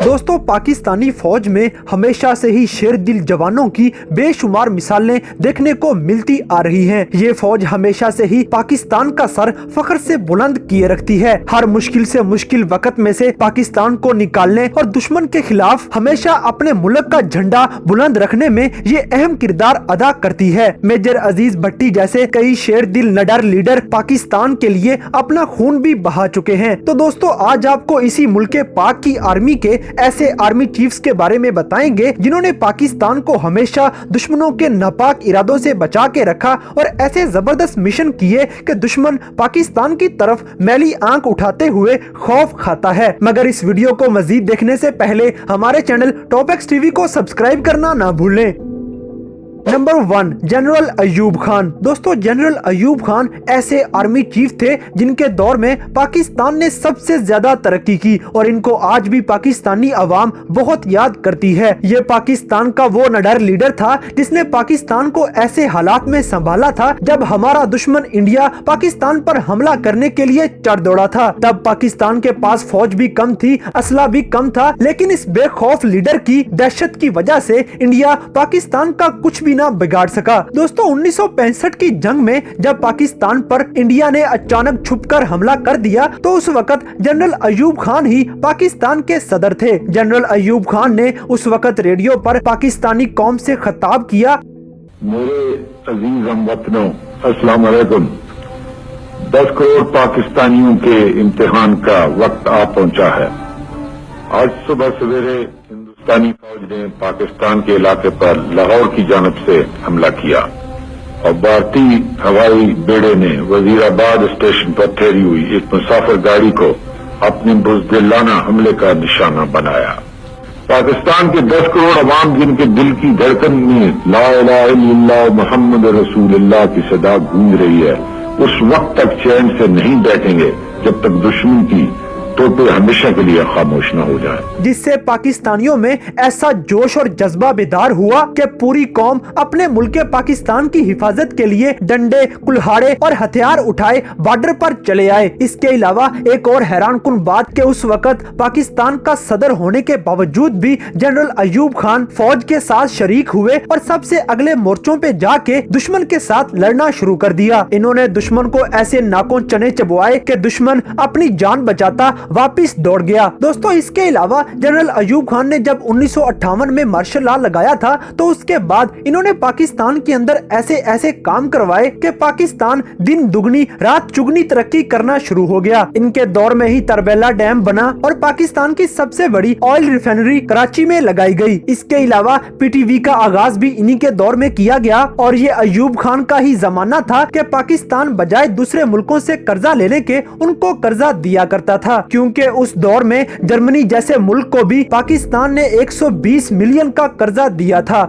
दोस्तों, पाकिस्तानी फौज में हमेशा से ही शेर दिल जवानों की बेशुमार मिसालें देखने को मिलती आ रही हैं। ये फौज हमेशा से ही पाकिस्तान का सर फख्र से बुलंद किए रखती है। हर मुश्किल से मुश्किल वक्त में से पाकिस्तान को निकालने और दुश्मन के खिलाफ हमेशा अपने मुल्क का झंडा बुलंद रखने में ये अहम किरदार अदा करती है। मेजर अजीज भट्टी जैसे कई शेर दिल निडर लीडर पाकिस्तान के लिए अपना खून भी बहा चुके हैं। तो दोस्तों, आज आपको इसी मुल्क पाक की आर्मी के ऐसे आर्मी चीफ्स के बारे में बताएंगे जिन्होंने पाकिस्तान को हमेशा दुश्मनों के नापाक इरादों से बचा के रखा और ऐसे जबरदस्त मिशन किए कि दुश्मन पाकिस्तान की तरफ मैली आंख उठाते हुए खौफ खाता है। मगर इस वीडियो को मजीद देखने से पहले हमारे चैनल टॉप एक्स टीवी को सब्सक्राइब करना ना भूलें। Number 1, general Ayub Khan. दोस्तों, जनरल अयूब खान ऐसे आर्मी चीफ थे जिनके दौर में पाकिस्तान ने सबसे ज्यादा तरक्की की और इनको आज भी पाकिस्तानी अवाम बहुत याद करती है। ये पाकिस्तान का वो निडर लीडर था जिसने पाकिस्तान को ऐसे हालात में संभाला था जब हमारा दुश्मन इंडिया पाकिस्तान पर हमला करने के लिए चढ़ दौड़ा था। तब पाकिस्तान के पास फौज भी कम थी, असला भी कम था, लेकिन इस बेखौफ लीडर की दहशत की वजह से इंडिया पाकिस्तान का कुछ भी ना बिगाड़ सका। दोस्तों, 1965 की जंग में जब पाकिस्तान पर इंडिया ने अचानक छुपकर हमला कर दिया तो उस वक्त जनरल अयूब खान ही पाकिस्तान के सदर थे। जनरल अयूब खान ने उस वक्त रेडियो पर पाकिस्तानी कौम से खिताब किया। मेरे अजीज हमवतनों, अस्सलाम वालेकुम। 10 करोड़ पाकिस्तानियों के इम्तिहान का वक्त आ पहुंचा है। आज सुबह सवेरे पाकिस्तानी फौज ने पाकिस्तान के इलाके पर लाहौर की जानब से हमला किया और भारतीय हवाई बेड़े ने वजीराबाद स्टेशन पर ठहरी हुई एक मुसाफिर गाड़ी को अपने बुज़दिलाना हमले का निशाना बनाया। पाकिस्तान के 10 करोड़ अवाम जिनके दिल की धड़कन में ला इलाहा इल्लल्लाह मुहम्मद रसूलुल्लाह की सदा गूंज रही है, उस वक्त तक चैन से नहीं बैठेंगे जब तक दुश्मन की तो हमेशा के लिए खामोश न हो जाए। जिससे पाकिस्तानियों में ऐसा जोश और जज्बा बेदार हुआ कि पूरी कौम अपने मुल्क पाकिस्तान की हिफाजत के लिए डंडे, कुल्हाड़े और हथियार उठाए बॉर्डर पर चले आए। इसके अलावा एक और हैरानकुन बात कि उस वक्त पाकिस्तान का सदर होने के बावजूद भी जनरल अयूब खान फौज के साथ शरीक हुए और सबसे अगले मोर्चों पे जाके दुश्मन के साथ लड़ना शुरू कर दिया। इन्होंने दुश्मन को ऐसे नाकों चने चबवाए कि दुश्मन अपनी जान बचाता वापिस दौड़ गया। दोस्तों, इसके अलावा जनरल अयूब खान ने जब 1958 में मार्शल लॉ लगाया था तो उसके बाद इन्होंने पाकिस्तान के अंदर ऐसे ऐसे काम करवाए कि पाकिस्तान दिन दुगनी रात चुगनी तरक्की करना शुरू हो गया। इनके दौर में ही तरबेला डैम बना और पाकिस्तान की सबसे बड़ी ऑयल रिफाइनरी कराची में लगाई गई। इसके अलावा पीटीवी का आगाज भी इन्हीं के दौर में किया गया और ये अयूब खान का ही जमाना था कि पाकिस्तान बजाय दूसरे मुल्कों से कर्जा लेने के उनको कर्जा दिया करता था, क्योंकि उस दौर में जर्मनी जैसे मुल्क को भी पाकिस्तान ने 120 मिलियन का कर्जा दिया था।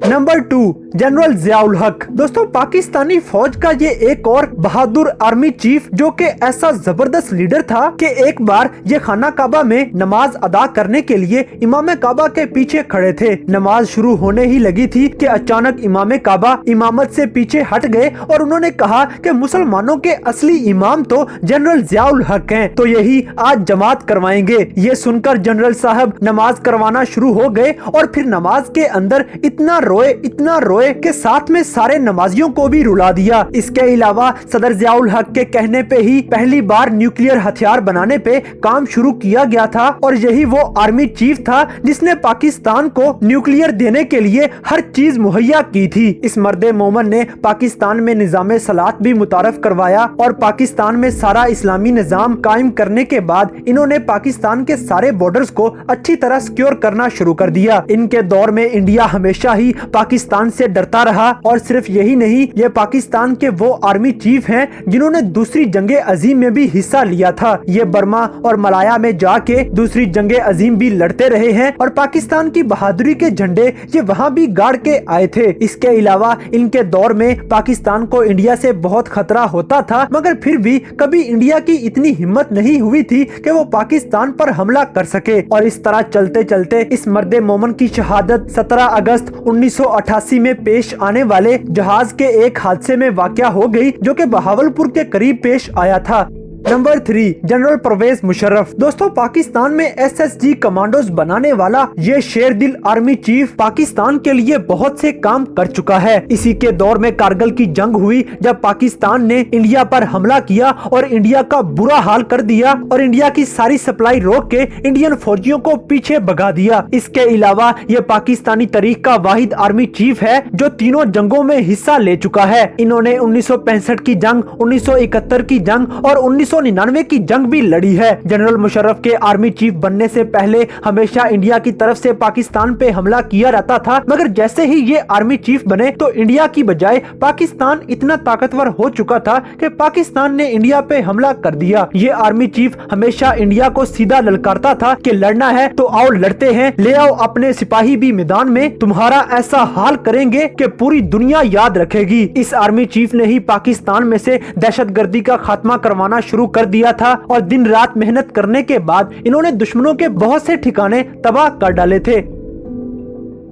नंबर 2, जनरल जियाउल हक। दोस्तों, पाकिस्तानी फौज का ये एक और बहादुर आर्मी चीफ जो कि ऐसा जबरदस्त लीडर था कि एक बार ये खाना काबा में नमाज अदा करने के लिए इमाम काबा के पीछे खड़े थे। नमाज शुरू होने ही लगी थी कि अचानक इमाम काबा इमामत से पीछे हट गए और उन्होंने कहा कि मुसलमानों के असली इमाम तो जनरल जियाउल हक हैं, तो यही आज जमात करवाएंगे। ये सुनकर जनरल साहब नमाज करवाना शुरू हो गए और फिर नमाज के अंदर इतना रोए कि साथ में सारे नमाजियों को भी रुला दिया। इसके अलावा सदर जियाउल हक के कहने पे ही पहली बार न्यूक्लियर हथियार बनाने पे काम शुरू किया गया था और यही वो आर्मी चीफ था जिसने पाकिस्तान को न्यूक्लियर देने के लिए हर चीज मुहैया की थी। इस मर्दे मोमन ने पाकिस्तान में निजाम सलात भी मुतारफ करवाया और पाकिस्तान में सारा इस्लामी निजाम कायम करने के बाद इन्होंने पाकिस्तान के सारे बॉर्डर्स को अच्छी तरह सिक्योर करना शुरू कर दिया। इनके दौर में इंडिया हमेशा ही पाकिस्तान से डरता रहा और सिर्फ यही नहीं, ये पाकिस्तान के वो आर्मी चीफ हैं जिन्होंने दूसरी जंगे अजीम में भी हिस्सा लिया था। ये बर्मा और मलाया में जाके दूसरी जंगे अजीम भी लड़ते रहे हैं और पाकिस्तान की बहादुरी के झंडे ये वहाँ भी गाड़ के आए थे। इसके अलावा इनके दौर में पाकिस्तान को इंडिया से बहुत खतरा होता था, मगर फिर भी कभी इंडिया की इतनी हिम्मत नहीं हुई थी कि वो पाकिस्तान पर हमला कर सके। और इस तरह चलते चलते इस मर्दे मोमन की शहादत 17 अगस्त 1988 में पेश आने वाले जहाज के एक हादसे में वाक़या हो गई जो कि बहावलपुर के करीब पेश आया था। Number 3, general Pervez Musharraf. दोस्तों, पाकिस्तान में SSG कमांडोज बनाने वाला ये शेर दिल आर्मी चीफ पाकिस्तान के लिए बहुत से काम कर चुका है। इसी के दौर में कारगिल की जंग हुई, जब पाकिस्तान ने इंडिया पर हमला किया और इंडिया का बुरा हाल कर दिया और इंडिया की सारी सप्लाई रोक के इंडियन फौजियों को पीछे भगा दिया। इसके अलावा ये पाकिस्तानी तारीख का वाहिद आर्मी चीफ है जो तीनों जंगों में हिस्सा ले चुका है। इन्होंने 1965 की जंग, 1971 की जंग और 1999 की जंग भी लड़ी है। जनरल मुशर्रफ के आर्मी चीफ बनने से पहले हमेशा इंडिया की तरफ से पाकिस्तान पे हमला किया रहता था, मगर जैसे ही ये आर्मी चीफ बने तो इंडिया की बजाय पाकिस्तान इतना ताकतवर हो चुका था कि पाकिस्तान ने इंडिया पे हमला कर दिया। ये आर्मी चीफ हमेशा इंडिया को सीधा ललकारता था कि लड़ना है तो आओ लड़ते हैं, ले आओ अपने सिपाही भी मैदान में, तुम्हारा ऐसा हाल करेंगे कि पूरी दुनिया याद रखेगी। इस आर्मी चीफ ने ही पाकिस्तान में से दहशतगर्दी का खात्मा करवाना शुरू कर दिया था और दिन रात मेहनत करने के बाद इन्होंने दुश्मनों के बहुत से ठिकाने तबाह कर डाले थे।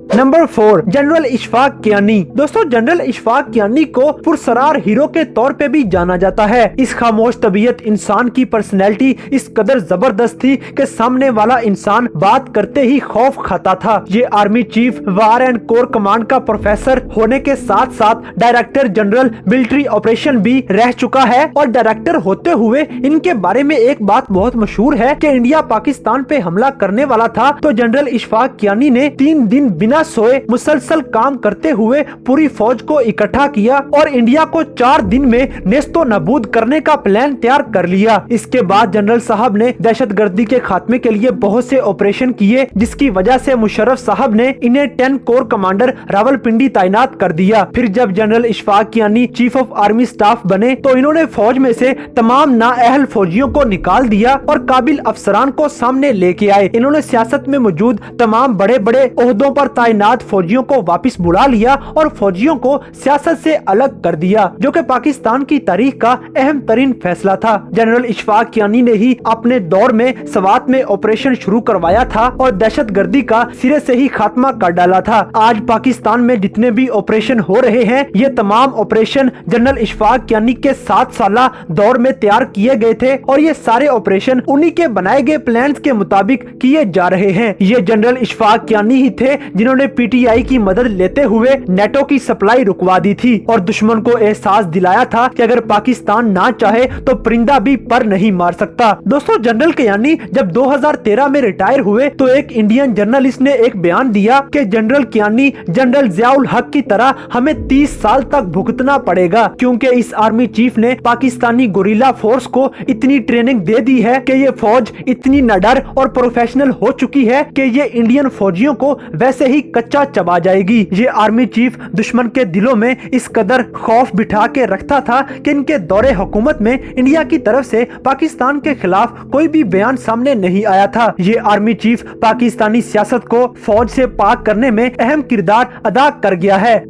Number 4, general Ashfaq Kayani. दोस्तों, जनरल इशफाक कियानी को पुरसरार हीरो के तौर पे भी जाना जाता है। इस खामोश तबीयत इंसान की पर्सनैलिटी इस कदर जबरदस्त थी कि सामने वाला इंसान बात करते ही खौफ खाता था। ये army chief war and core command का प्रोफेसर होने के साथ साथ डायरेक्टर जनरल मिलिट्री ऑपरेशन भी रह चुका है और डायरेक्टर होते हुए इनके बारे में एक बात बहुत मशहूर है कि इंडिया पाकिस्तान पे हमला करने वाला था तो जनरल इशफाक कियानी ने 3 दिन बिना सोए मुसलसल काम करते हुए पूरी फौज को इकट्ठा किया और इंडिया को 4 दिन में नेस्तो नबूद करने का प्लान तैयार कर लिया। इसके बाद जनरल साहब ने दहशतगर्दी के खात्मे के लिए बहुत से ऑपरेशन किए, जिसकी वजह से मुशर्रफ साहब ने इन्हें 10 कोर कमांडर रावलपिंडी तैनात कर दिया। फिर जब general Ashfaq Kayani chief of army staff बने तो इन्होंने फौज में से तमाम नाअहल फौजियों को निकाल दिया और काबिल अफसरान को सामने लेके आए। इन्होंने सियासत में मौजूद तमाम बड़े बड़े ओहदों पर तैनात फौजियों को वापस बुला लिया और फौजियों को सियासत से अलग कर दिया, जो कि पाकिस्तान की तारीख का अहम तरीन फैसला था। जनरल इशफाक कियानी ने ही अपने दौर में सवात में ऑपरेशन शुरू करवाया था और दहशतगर्दी का सिरे से ही खात्मा कर डाला था। आज पाकिस्तान में जितने भी ऑपरेशन हो रहे हैं, ये तमाम ऑपरेशन जनरल इशफाक कियानी के 7 साला दौर में तैयार किए गए थे और ये सारे ऑपरेशन उन्हीं के बनाए गए प्लान्स के मुताबिक किए जा रहे हैं। ये जनरल इशफाक कियानी ही थे जिन्होंने PTI की मदद लेते हुए नेटो की सप्लाई रुकवा दी थी और दुश्मन को एहसास दिलाया था कि अगर पाकिस्तान ना चाहे तो परिंदा भी पर नहीं मार सकता। दोस्तों, जनरल कियानी जब 2013 में रिटायर हुए तो एक इंडियन जर्नलिस्ट ने एक बयान दिया कि जनरल कियानी जनरल जियाउल हक की तरह हमें 30 साल तक भुगतना पड़ेगा, क्योंकि इस आर्मी चीफ ने पाकिस्तानी गोरिल्ला फोर्स को इतनी ट्रेनिंग दे दी है कि ये फौज इतनी निडर और प्रोफेशनल हो चुकी है कि ये इंडियन फौजियों को वैसे ही कच्चा चबा जाएगी। ये आर्मी चीफ दुश्मन के दिलों में इस कदर खौफ बिठा के रखता था कि इनके दौरे हुकूमत में इंडिया की तरफ से पाकिस्तान के खिलाफ कोई भी बयान सामने नहीं आया था। ये आर्मी चीफ पाकिस्तानी सियासत को फौज से पाक करने में अहम किरदार अदा कर गया है।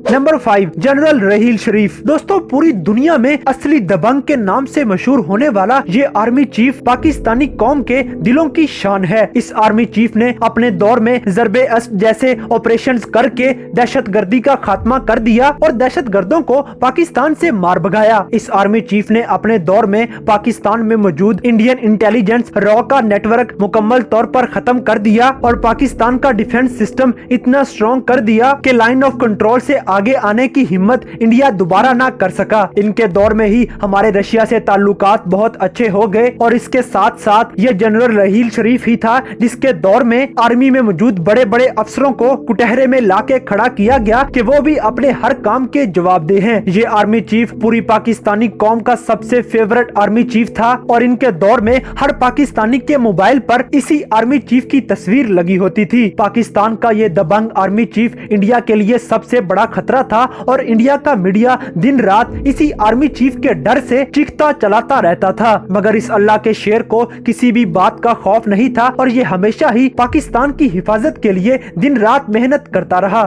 नंबर 5, जनरल रहील शरीफ। दोस्तों, पूरी दुनिया में असली दबंग के नाम से मशहूर होने वाला ये आर्मी चीफ पाकिस्तानी कौम के दिलों की शान है। इस आर्मी चीफ ने अपने दौर में ज़रबे अस्द जैसे ऑपरेशंस करके दहशतगर्दी का खात्मा कर दिया और दहशतगर्दों को पाकिस्तान से मार भगाया। इस आर्मी चीफ ने अपने दौर में पाकिस्तान में मौजूद इंडियन इंटेलिजेंस रॉ का नेटवर्क मुकम्मल तौर पर खत्म कर दिया और पाकिस्तान का डिफेंस सिस्टम इतना स्ट्रॉन्ग कर दिया कि लाइन ऑफ कंट्रोल से आगे आने की हिम्मत इंडिया दोबारा ना कर सका। इनके दौर में ही हमारे रशिया से ताल्लुकात बहुत अच्छे हो गए और इसके साथ साथ ये जनरल रहील शरीफ ही था जिसके दौर में आर्मी में मौजूद बड़े बड़े अफसरों को कुटहरे में लाके खड़ा किया गया कि वो भी अपने हर काम के जवाबदेह हैं। ये आर्मी चीफ पूरी पाकिस्तानी कौम का सबसे फेवरेट आर्मी चीफ था और इनके दौर में हर पाकिस्तानी के मोबाइल पर इसी आर्मी चीफ की तस्वीर लगी होती थी। पाकिस्तान का ये दबंग आर्मी चीफ इंडिया के लिए सबसे बड़ा खतरा था और इंडिया का मीडिया दिन रात इसी आर्मी चीफ के डर से चीखता चलाता रहता था, मगर इस अल्लाह के शेर को किसी भी बात का खौफ नहीं था और ये हमेशा ही पाकिस्तान की हिफाजत के लिए दिन रात मेहनत करता रहा।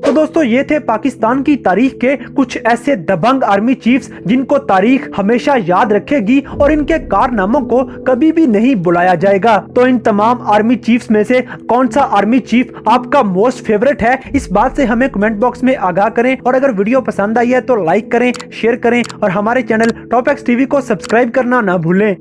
तो दोस्तों ये थे पाकिस्तान की तारीख के कुछ ऐसे दबंग आर्मी चीफ्स जिनको तारीख हमेशा याद रखेगी और इनके कारनामों को कभी भी नहीं बुलाया जाएगा। तो इन तमाम आर्मी चीफ्स में से कौन सा आर्मी चीफ आपका मोस्ट फेवरेट है, इस बात से हमें कमेंट बॉक्स में आगाह करें। और अगर वीडियो पसंद आई है तो लाइक करें, शेयर करें और हमारे चैनल टॉप एक्स टीवी को सब्सक्राइब करना ना भूलें।